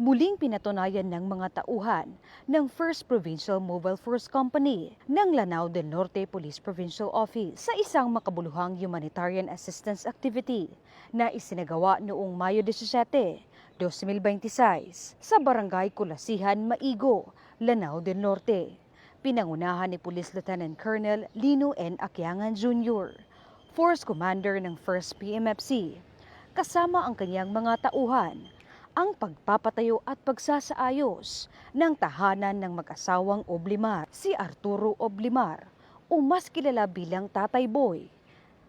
Muling pinatunayan ng mga tauhan ng 1st Provincial Mobile Force Company ng Lanao del Norte Police Provincial Office sa isang makabuluhang humanitarian assistance activity na isinagawa noong Mayo 17, 2026 sa Barangay Kulasihan, Maigo, Lanao del Norte. Pinangunahan ni Police Lieutenant Colonel Lino N. Akiangan Jr., Force Commander ng 1st PMFC, kasama ang kanyang mga tauhan, ang pagpapatayo at pagsasaayos ng tahanan ng mag-asawang Oblimar. Si Arturo Oblimar, o mas kilala bilang Tatay Boy,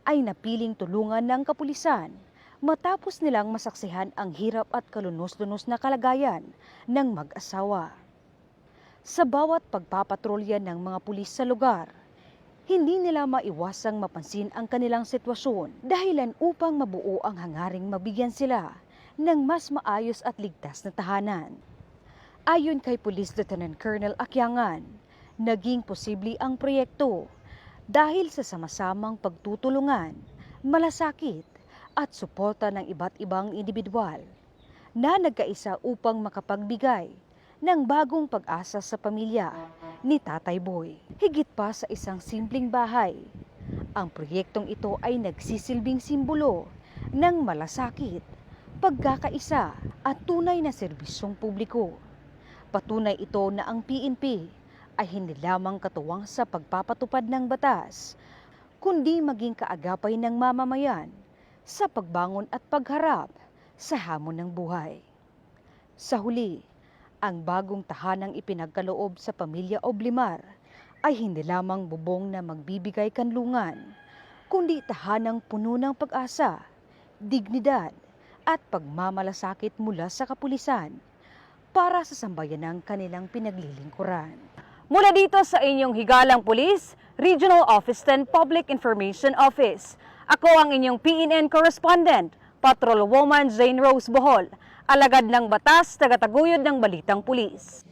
ay napiling tulungan ng kapulisan matapos nilang masaksihan ang hirap at kalunos-lunos na kalagayan ng mag-asawa. Sa bawat pagpapatrolya ng mga pulis sa lugar, hindi nila maiwasang mapansin ang kanilang sitwasyon dahilan upang mabuo ang hangaring mabigyan sila ng mas maayos at ligtas na tahanan. Ayon kay Police Lieutenant Colonel Akiangan, naging posible ang proyekto dahil sa sama-samang pagtutulungan, malasakit at suporta ng iba't ibang individual na nagkaisa upang makapagbigay ng bagong pag-asa sa pamilya ni Tatay Boy. Higit pa sa isang simpleng bahay, ang proyektong ito ay nagsisilbing simbolo ng malasakit, pagkakaisa at tunay na serbisyong publiko. Patunay ito na ang PNP ay hindi lamang katuwang sa pagpapatupad ng batas, kundi maging kaagapay ng mamamayan sa pagbangon at pagharap sa hamon ng buhay. Sa huli, ang bagong tahanang ipinagkaloob sa pamilya Oblimar ay hindi lamang bubong na magbibigay kanlungan, kundi tahanang puno ng pag-asa, dignidad, at pagmamalasakit mula sa kapulisan para sa sambayanang kanilang pinaglilingkuran. Mula dito sa inyong higalang pulis, Regional Office 10 Public Information Office, ako ang inyong PNN Correspondent, Patrolwoman Jane Rose Bohol, alagad ng batas, tagataguyod ng Balitang Pulis.